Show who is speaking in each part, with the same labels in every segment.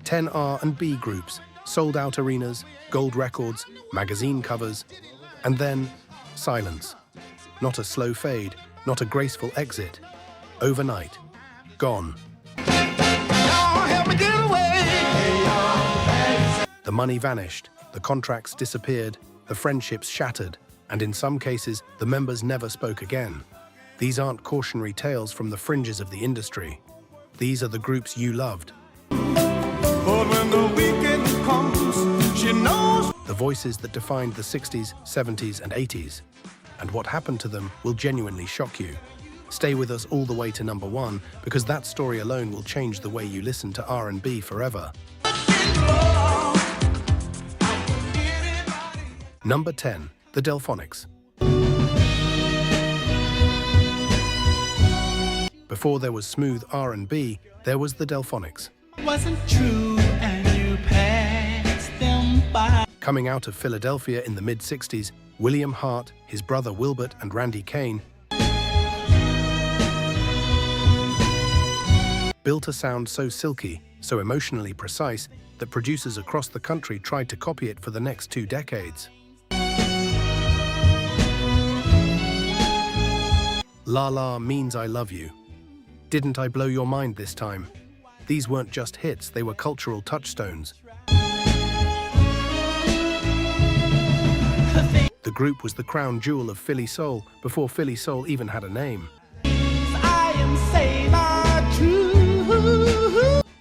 Speaker 1: 10 R&B groups, sold-out arenas, gold records, magazine covers, and then silence. Not a slow fade, not a graceful exit. Overnight, gone. The money vanished, the contracts disappeared, the friendships shattered, and in some cases, the members never spoke again. These aren't cautionary tales from the fringes of the industry. These are the groups you loved. But when the weekend comes, she knows. The voices that defined the 60s, 70s, and 80s. And what happened to them will genuinely shock you. Stay with us all the way to number 1, because that story alone will change the way you listen to R&B forever. Number 10, the Delfonics. Before there was smooth R&B, there was the Delfonics.
Speaker 2: Wasn't true and you passed them by.
Speaker 1: Coming out of Philadelphia in the mid-60s, William Hart, his brother Wilbert, and Randy Kane built a sound so silky, so emotionally precise, that producers across the country tried to copy it for the next 2 decades. La La means I love you. Didn't I blow your mind this time? These weren't just hits, they were cultural touchstones. The group was the crown jewel of Philly soul before Philly soul even had a name.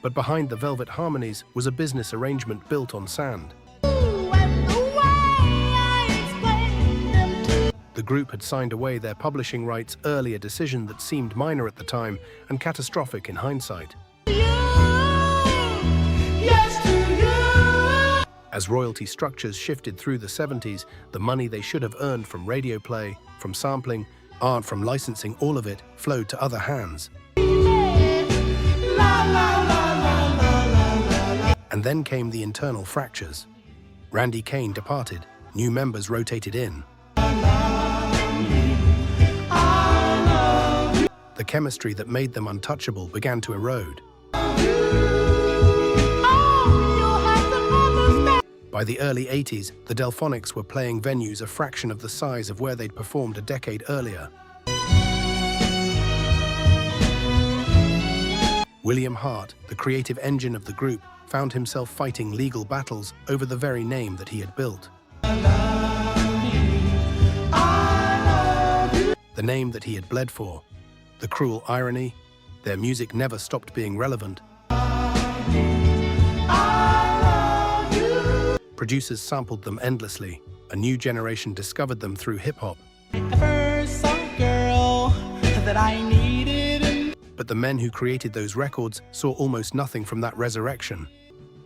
Speaker 1: But behind the velvet harmonies was a business arrangement built on sand. The group had signed away their publishing rights early, a decision that seemed minor at the time and catastrophic in hindsight. As royalty structures shifted through the 70s, the money they should have earned from radio play, from sampling, and from licensing, all of it flowed to other hands. And then came the internal fractures. Randy Kane departed, new members rotated in. The chemistry that made them untouchable began to erode. By the early 80s, the Delfonics were playing venues a fraction of the size of where they'd performed a decade earlier. William Hart, the creative engine of the group, found himself fighting legal battles over the very name that he had built. The name that he had bled for. The cruel irony, their music never stopped being relevant. Producers sampled them endlessly. A new generation discovered them through hip-hop. But the men who created those records saw almost nothing from that resurrection.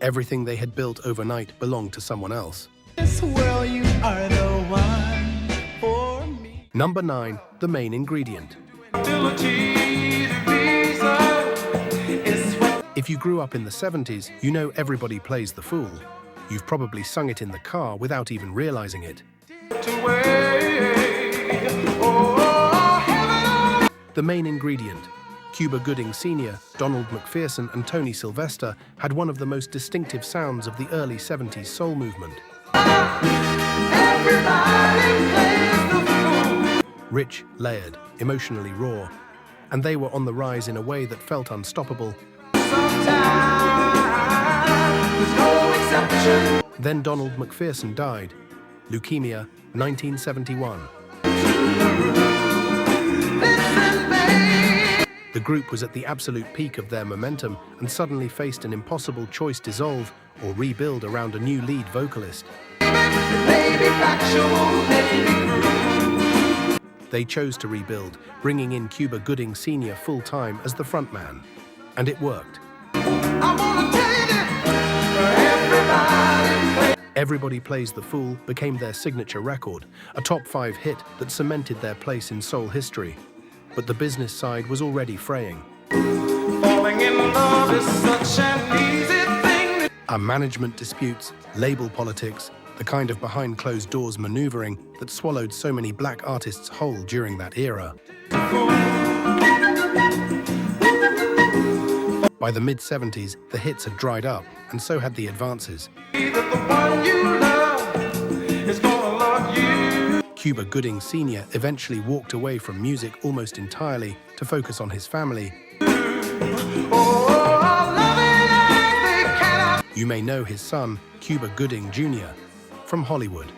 Speaker 1: Everything they had built overnight belonged to someone else.
Speaker 2: You are the one for me.
Speaker 1: Number 9, the main ingredient. If you grew up in the 70s, you know everybody plays the fool. You've probably sung it in the car without even realizing it. The main ingredient. Cuba Gooding Sr., Donald McPherson, and Tony Sylvester had one of the most distinctive sounds of the early 70s soul movement. Rich, layered, emotionally raw, and they were on the rise in a way that felt unstoppable. Then Donald McPherson died. Leukemia, 1971. The group was at the absolute peak of their momentum and suddenly faced an impossible choice: dissolve or rebuild around a new lead vocalist. They chose to rebuild, bringing in Cuba Gooding Sr. full-time as the frontman. And it worked. Everybody Plays the Fool became their signature record, a top 5 hit that cemented their place in soul history. But the business side was already fraying. Falling in love is such an easy thing. Management disputes, label politics, the kind of behind-closed-doors maneuvering that swallowed so many black artists whole during that era. By the mid-70s, the hits had dried up, and so had the advances. Cuba Gooding Sr. eventually walked away from music almost entirely to focus on his family. You may know his son, Cuba Gooding Jr., from Hollywood.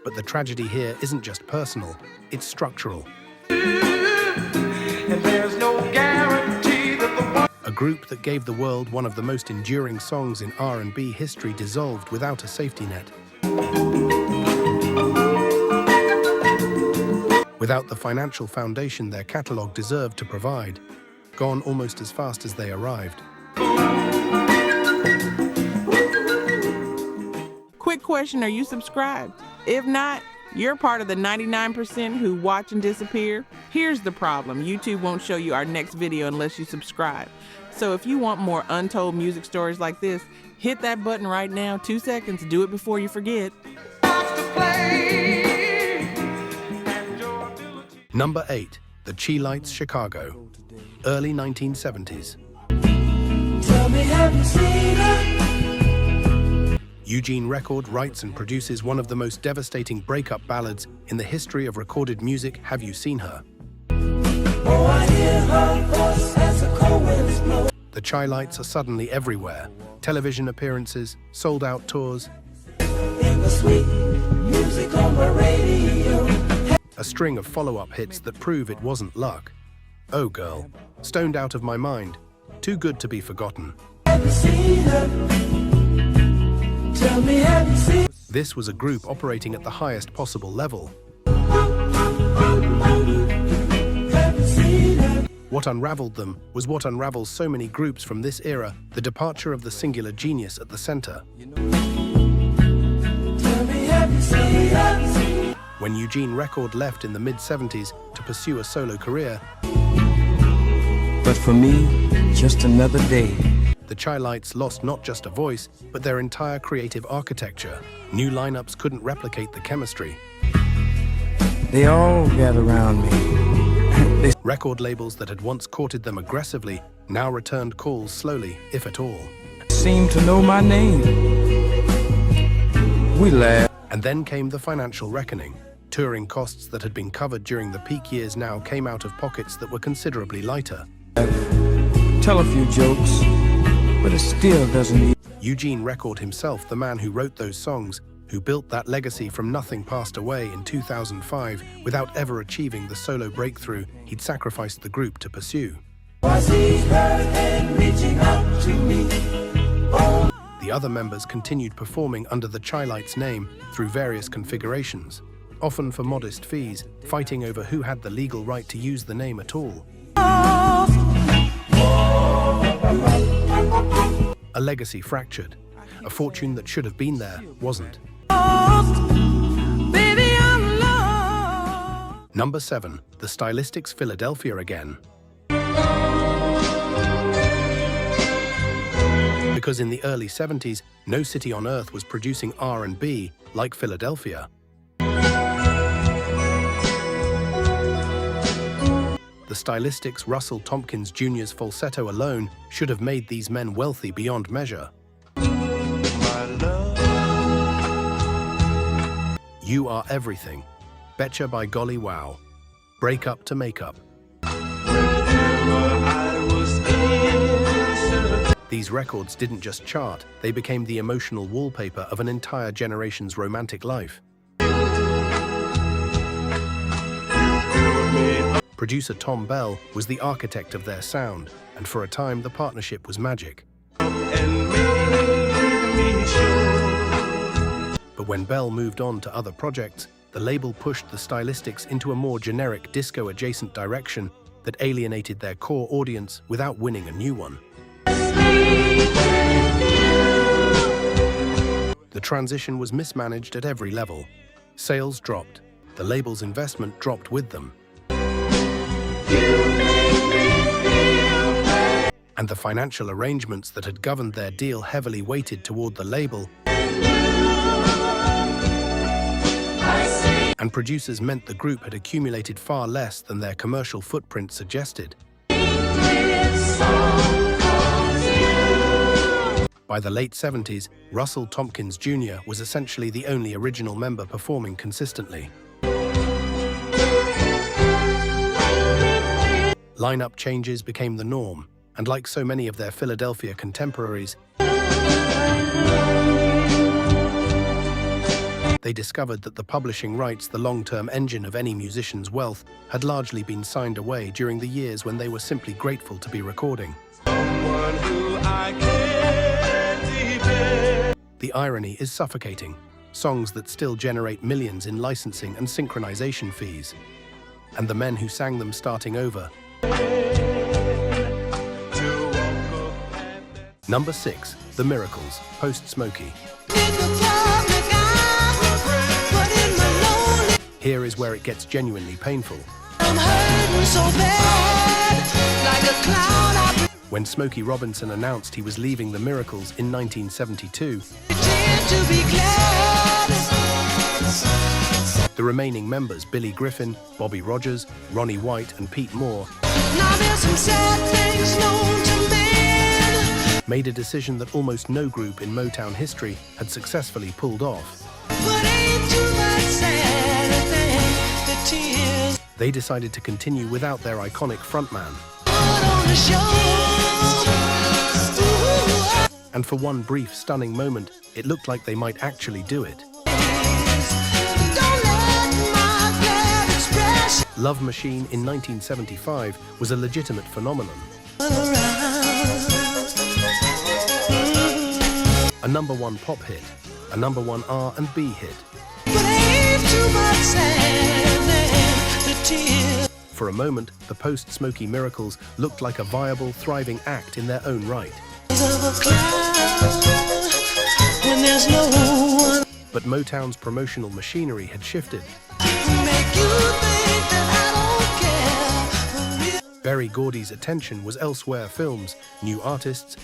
Speaker 1: But the tragedy here isn't just personal, it's structural. A group that gave the world one of the most enduring songs in R&B history dissolved without a safety net. Without the financial foundation their catalog deserved to provide, gone almost as fast as they arrived.
Speaker 3: Quick question, are you subscribed? If not, you're part of the 99% who watch and disappear. Here's the problem, YouTube won't show you our next video unless you subscribe. So if you want more untold music stories like this, hit that button right now, 2 seconds, do it before you forget.
Speaker 1: Number 8, the Chi-Lites, Chicago, early 1970s.
Speaker 4: Tell me, have you seen her?
Speaker 1: Eugene Record writes and produces one of the most devastating breakup ballads in the history of recorded music, Have You Seen Her?
Speaker 4: Oh, I hear her voice as a cold winds blow.
Speaker 1: The Chi-Lites are suddenly everywhere. Television appearances, sold-out tours.
Speaker 4: In the sweet music on my radio.
Speaker 1: A string of follow-up hits that prove it wasn't luck. Oh Girl, Stoned Out of My Mind, Too Good to Be Forgotten.
Speaker 4: Have you seen her? Tell me, have you seen?
Speaker 1: This was a group operating at the highest possible level.
Speaker 4: Have you seen her?
Speaker 1: What unraveled them was what unravels so many groups from this era, the departure of the singular genius at the center.
Speaker 4: Tell me, have you seen her?
Speaker 1: When Eugene Record left in the mid-70s to pursue a solo career,
Speaker 5: but for me, just another day.
Speaker 1: the Chi-Lites lost not just a voice, but their entire creative architecture. New lineups couldn't replicate the chemistry.
Speaker 5: They all gather around me.
Speaker 1: Record labels that had once courted them aggressively now returned calls slowly, if at all.
Speaker 5: They seem to know my name. We laugh.
Speaker 1: And then came the financial reckoning. Touring costs that had been covered during the peak years now came out of pockets that were considerably lighter.
Speaker 5: Tell a few jokes, but it still doesn't.
Speaker 1: Eugene Record himself, the man who wrote those songs, who built that legacy from nothing, passed away in 2005 without ever achieving the solo breakthrough he'd sacrificed the group to pursue.
Speaker 4: Was he heard and reaching out to me? Oh.
Speaker 1: The other members continued performing under the Chi-Lites name through various configurations, often for modest fees, fighting over who had the legal right to use the name at all. A legacy fractured. A fortune that should have been there wasn't. Number 7, the Stylistics, Philadelphia Again. Because in the early 70s, no city on earth was producing R&B like Philadelphia. The Stylistics' Russell Tompkins Jr.'s falsetto alone should have made these men wealthy beyond measure. You Are Everything, Betcha by Golly Wow, Break Up to Make Up. These records didn't just chart, they became the emotional wallpaper of an entire generation's romantic life. Producer Tom Bell was the architect of their sound, and for a time the partnership was magic. But when Bell moved on to other projects, the label pushed the Stylistics into a more generic disco-adjacent direction that alienated their core audience without winning a new one. The transition was mismanaged at every level. Sales dropped. The label's investment dropped with them. And the financial arrangements that had governed their deal heavily weighted toward the label. And producers meant the group had accumulated far less than their commercial footprint suggested. By the late 70s, Russell Tompkins Jr. was essentially the only original member performing consistently. Lineup changes became the norm, and like so many of their Philadelphia contemporaries, they discovered that the publishing rights, the long-term engine of any musician's wealth, had largely been signed away during the years when they were simply grateful to be recording. The irony is suffocating. Songs that still generate millions in licensing and synchronization fees. And the men who sang them starting over. Number 6, The Miracles, post-Smokey. Here is where it gets genuinely painful. When Smokey Robinson announced he was leaving The Miracles in 1972, the remaining members, Billy Griffin, Bobby Rogers, Ronnie White, and Pete Moore, made a decision that almost no group in Motown history had successfully pulled off. They decided to continue without their iconic frontman. And for one brief, stunning moment, it looked like they might actually do it. Love Machine in 1975 was a legitimate phenomenon. A #1 pop hit, a #1 R&B hit. For a moment, the post-Smokey Miracles looked like a viable, thriving act in their own right. But Motown's promotional machinery had shifted. Berry Gordy's attention was elsewhere: films, new artists,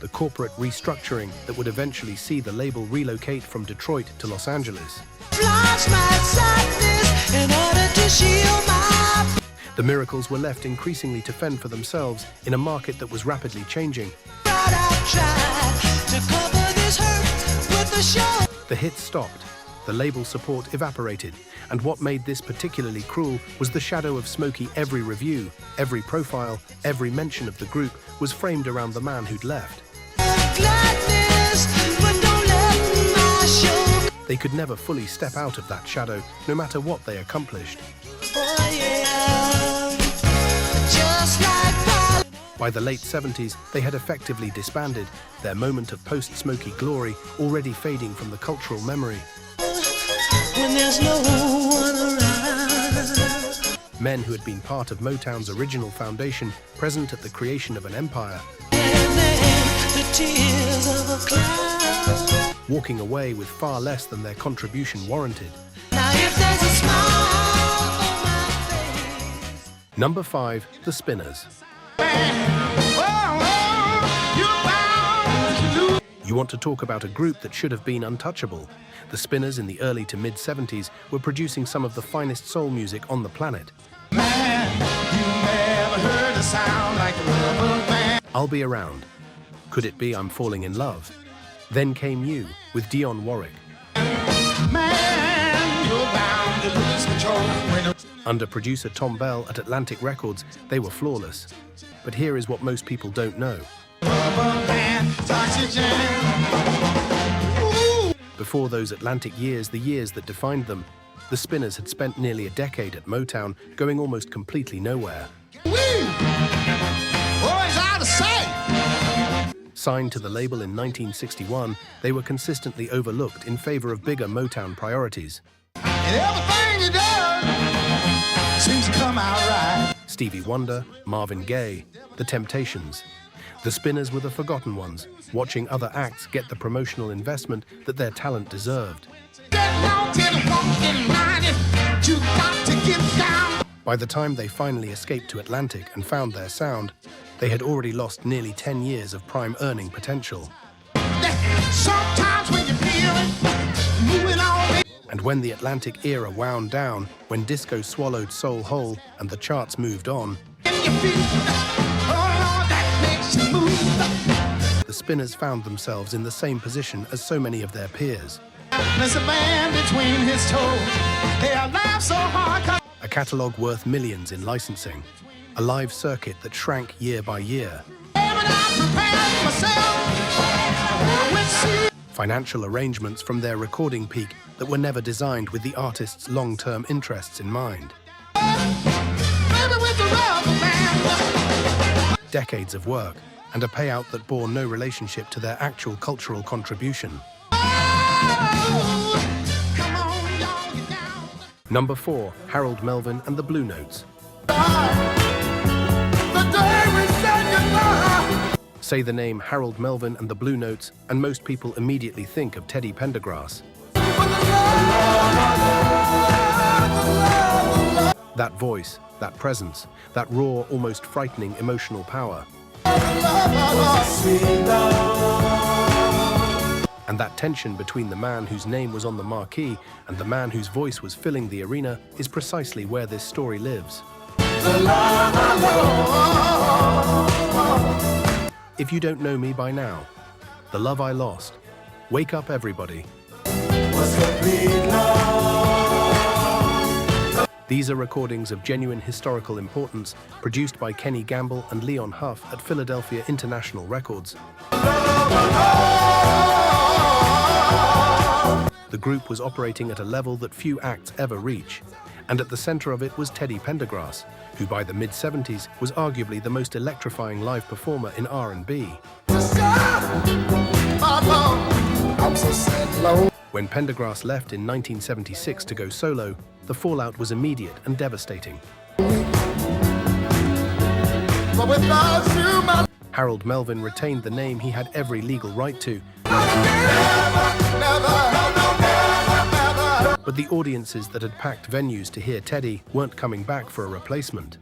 Speaker 1: the corporate restructuring that would eventually see the label relocate from Detroit to Los Angeles. The Miracles were left increasingly to fend for themselves in a market that was rapidly changing. The hits stopped, the label support evaporated, and what made this particularly cruel was the shadow of Smokey. Every review, every profile, every mention of the group was framed around the man who'd left. They could never fully step out of that shadow, no matter what they accomplished. By the late 70s, they had effectively disbanded, their moment of post-Smokey glory already fading from the cultural memory. Men who had been part of Motown's original foundation, present at the creation of an empire, walking away with far less than their contribution warranted. Number 5, The Spinners. You want to talk about a group that should have been untouchable? The Spinners in the early to mid-70s were producing some of the finest soul music on the planet. Man, you never heard a sound like the Rubber Band. I'll Be Around. Could It Be I'm Falling in Love? Then Came You with Dionne Warwick. Man, you're bound to lose control. Under producer Tom Bell at Atlantic Records, they were flawless. But here is what most people don't know. Before those Atlantic years, the years that defined them, the Spinners had spent nearly a decade at Motown, going almost completely nowhere. Signed to the label in 1961, they were consistently overlooked in favor of bigger Motown priorities. And everything you do seems to come out right. Stevie Wonder, Marvin Gaye, The Temptations. The Spinners were the forgotten ones, watching other acts get the promotional investment that their talent deserved. By the time they finally escaped to Atlantic and found their sound, they had already lost nearly 10 years of prime earning potential. And when the Atlantic era wound down, when disco swallowed soul whole and the charts moved on, spinners found themselves in the same position as so many of their peers.
Speaker 2: There's a band between his toes. They are laugh so hard 'cause
Speaker 1: A catalogue worth millions in licensing. A live circuit that shrank year by year.
Speaker 2: I prepared myself. I went see.
Speaker 1: Financial arrangements from their recording peak that were never designed with the artist's long-term interests in mind.
Speaker 2: Baby with the rubber band.
Speaker 1: Decades of work, and a payout that bore no relationship to their actual cultural contribution.
Speaker 2: Oh, come on, y'all, get down.
Speaker 1: Number 4, Harold Melvin and the Blue Notes.
Speaker 2: The day we said goodbye.
Speaker 1: Say the name Harold Melvin and the Blue Notes, and most people immediately think of Teddy Pendergrass. That voice, that presence, that raw, almost frightening emotional power. And that tension between the man whose name was on the marquee and the man whose voice was filling the arena is precisely where this story lives. If you don't know me by now, The Love I Lost, Wake Up Everybody. These are recordings of genuine historical importance produced by Kenny Gamble and Leon Huff at Philadelphia International Records. The group was operating at a level that few acts ever reach, and at the center of it was Teddy Pendergrass, who by the mid-70s was arguably the most electrifying live performer in R&B. When Pendergrass left in 1976 to go solo, the fallout was immediate and devastating. Harold Melvin retained the name he had every legal right to, but the audiences that had packed venues to hear Teddy weren't coming back for a replacement.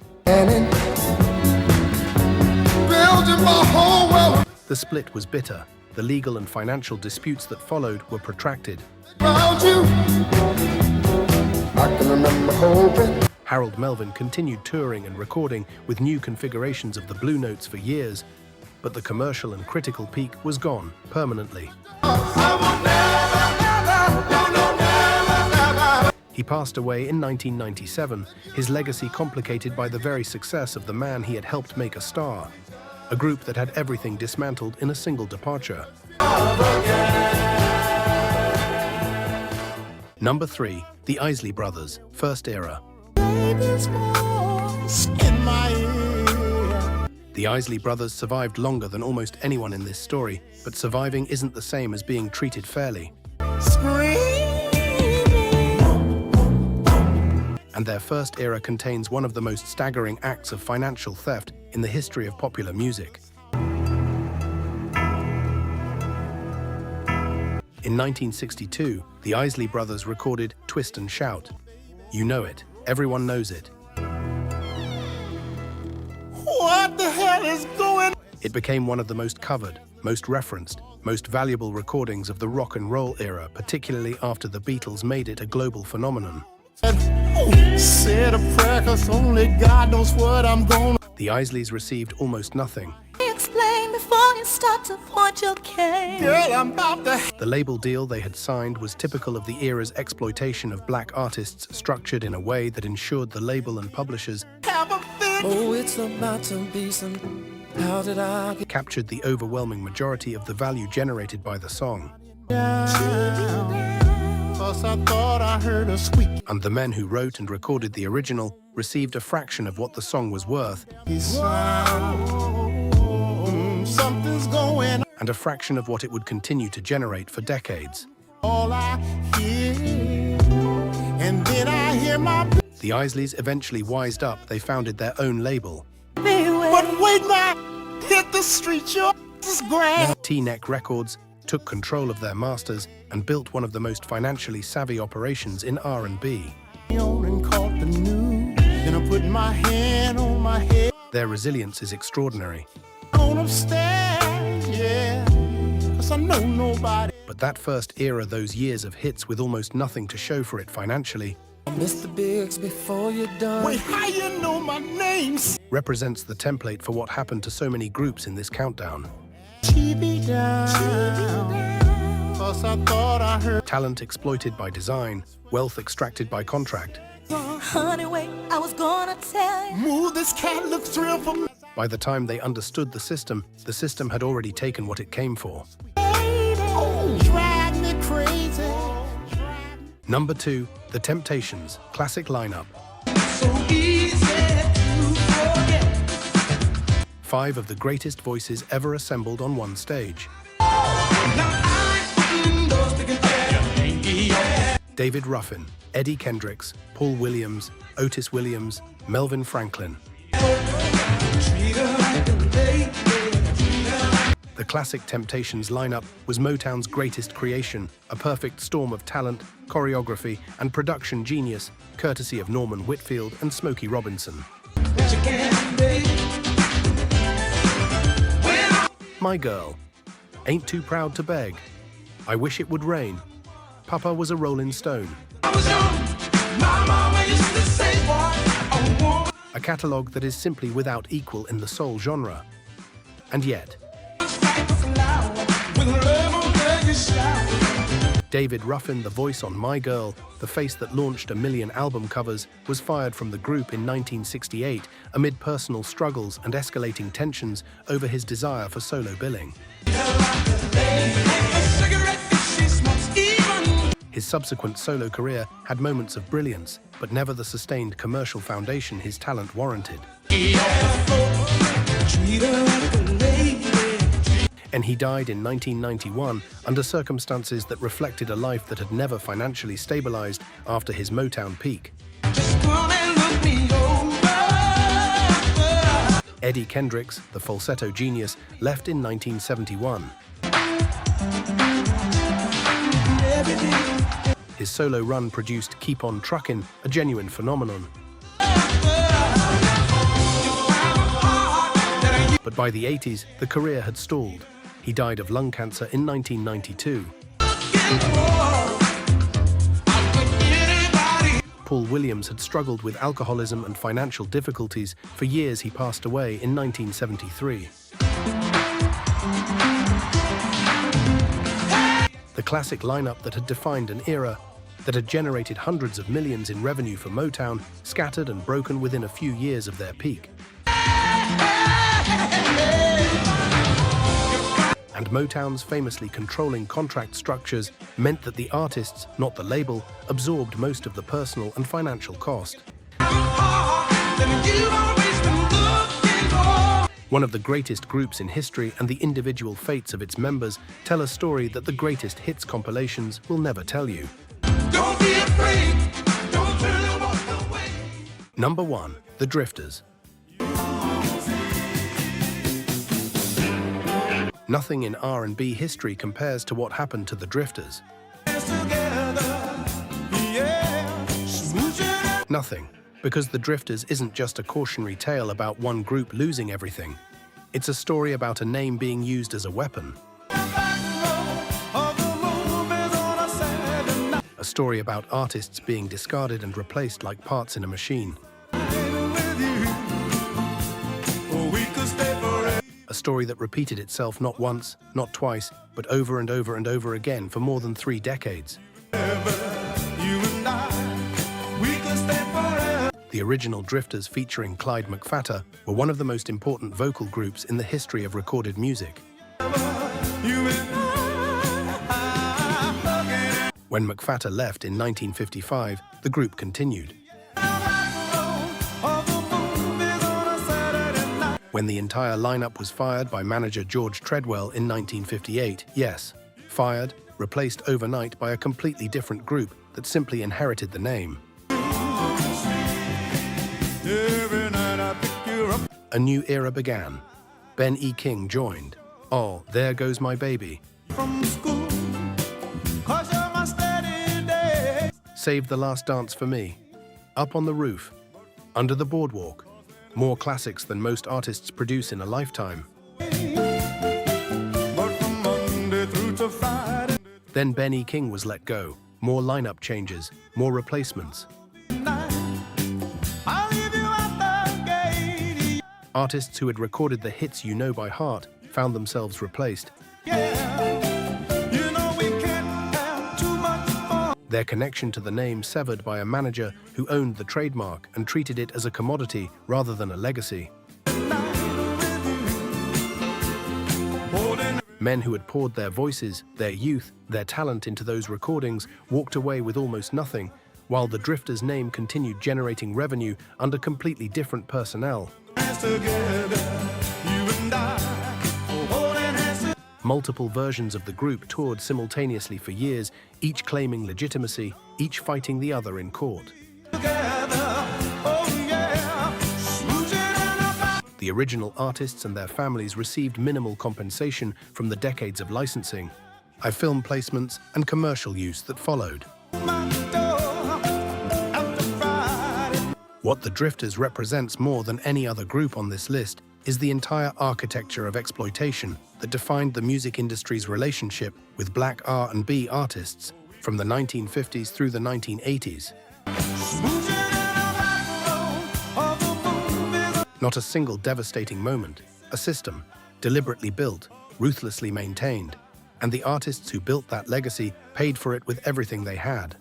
Speaker 1: The split was bitter. The legal and financial disputes that followed were protracted. Harold Melvin continued touring and recording with new configurations of the Blue Notes for years, but the commercial and critical peak was gone permanently. He passed away in 1997, his legacy complicated by the very success of the man he had helped make a star, a group that had everything dismantled in a single departure. Number 3, the Isley Brothers, First Era. The Isley Brothers survived longer than almost anyone in this story, but surviving isn't the same as being treated fairly. And their first era contains one of the most staggering acts of financial theft in the history of popular music. In 1962, the Isley Brothers recorded Twist and Shout. You know it, everyone knows it.
Speaker 2: What the hell is going on?
Speaker 1: It became one of the most covered, most referenced, most valuable recordings of the rock and roll era, particularly after the Beatles made it a global phenomenon.
Speaker 2: Said a prayer 'cause only God knows what I'm gonna.
Speaker 1: The Isleys received almost nothing.
Speaker 6: Explain before you start to point your cane.
Speaker 2: Girl, I'm about to.
Speaker 1: The label deal they had signed was typical of the era's exploitation of black artists, structured in a way that ensured the label and publishers
Speaker 2: Have a fit.
Speaker 5: Oh, it's about to be some. How did I get?
Speaker 1: captured the overwhelming majority of the value generated by the song.
Speaker 2: 'Cause I thought I heard a squeak.
Speaker 1: And the men who wrote and recorded the original received a fraction of what the song was worth,
Speaker 2: Something's going on.
Speaker 1: and a fraction of what it would continue to generate for decades.
Speaker 2: All I hear, and then I hear my.
Speaker 1: The Isleys eventually wised up. They founded their own label,
Speaker 2: But wait, now hit the street, your is grand.
Speaker 1: T-Neck Records, took control of their masters and built one of the most financially savvy operations in R&B.
Speaker 2: And caught the news, then I put my hand on my head.
Speaker 1: Their resilience is extraordinary,
Speaker 2: On upstairs, yeah, 'cause I know nobody.
Speaker 1: but that first era, those years of hits with almost nothing to show for it financially,
Speaker 5: Mr. Biggs before you're done.
Speaker 2: Wait, how you know my name?
Speaker 1: represents the template for what happened to so many groups in this countdown. Talent exploited by design, wealth extracted by contract.
Speaker 6: Honey, wait, I was gonna tell you.
Speaker 4: Move, this cat looks real for me.
Speaker 1: By the time they understood the system had already taken what it came for.
Speaker 4: Drive me crazy.
Speaker 1: Number 2, The Temptations, classic lineup.
Speaker 2: So easy to forget.
Speaker 1: 5 of the greatest voices ever assembled on one stage. David Ruffin, Eddie Kendricks, Paul Williams, Otis Williams, Melvin Franklin. The classic Temptations lineup was Motown's greatest creation, a perfect storm of talent, choreography, and production genius, courtesy of Norman Whitfield and Smokey Robinson. My Girl, Ain't Too Proud to Beg, I Wish It Would Rain, Papa Was a Rolling Stone. A catalogue that is simply without equal in the soul genre. And yet, David Ruffin, the voice on My Girl, the face that launched 1 million album covers, was fired from the group in 1968 amid personal struggles and escalating tensions over his desire for solo billing. His subsequent solo career had moments of brilliance, but never the sustained commercial foundation his talent warranted. And he died in 1991 under circumstances that reflected a life that had never financially stabilized after his Motown peak. Eddie Kendricks, the falsetto genius, left in 1971. His solo run produced Keep On Truckin', a genuine phenomenon. But by the 80s, the career had stalled. He died of lung cancer in 1992. Paul Williams had struggled with alcoholism and financial difficulties. For years, he passed away in 1973. The classic lineup that had defined an era, that had generated hundreds of millions in revenue for Motown, scattered and broken within a few years of their peak. And Motown's famously controlling contract structures meant that the artists, not the label, absorbed most of the personal and financial cost. One of the greatest groups in history and the individual fates of its members tell a story that the greatest hits compilations will never tell you.
Speaker 2: Don't be afraid. Don't turn and walk away.
Speaker 1: Number 1, The Drifters. Nothing in R&B history compares to what happened to the Drifters. Nothing, because the Drifters isn't just a cautionary tale about one group losing everything. It's a story about a name being used as a weapon. A story about artists being discarded and replaced like parts in a machine. A story that repeated itself not once, not twice, but over and over and over again for more than 3 decades. The original Drifters, featuring Clyde McPhatter, were one of the most important vocal groups in the history of recorded music. When McPhatter left in 1955, the group continued. When the entire lineup was fired by manager George Treadwell in 1958, yes, fired, replaced overnight by a completely different group that simply inherited the name. A new era began. Ben E. King joined. Oh, There Goes My Baby. Save the Last Dance for Me. Up on the Roof. Under the Boardwalk. More classics than most artists produce in a lifetime. Then Ben E. King was let go. More lineup changes, more replacements. Artists who had recorded the hits you know by heart found themselves replaced. Their connection to the name severed by a manager who owned the trademark and treated it as a commodity rather than a legacy. Men who had poured their voices, their youth, their talent into those recordings walked away with almost nothing, while the Drifters' name continued generating revenue under completely different personnel. Multiple versions of the group toured simultaneously for years, each claiming legitimacy, each fighting the other in court. The original artists and their families received minimal compensation from the decades of licensing, film placements, and commercial use that followed. What the Drifters represents more than any other group on this list is the entire architecture of exploitation that defined the music industry's relationship with black R&B artists from the 1950s through the 1980s. Not a single devastating moment, a system, deliberately built, ruthlessly maintained, and the artists who built that legacy paid for it with everything they had.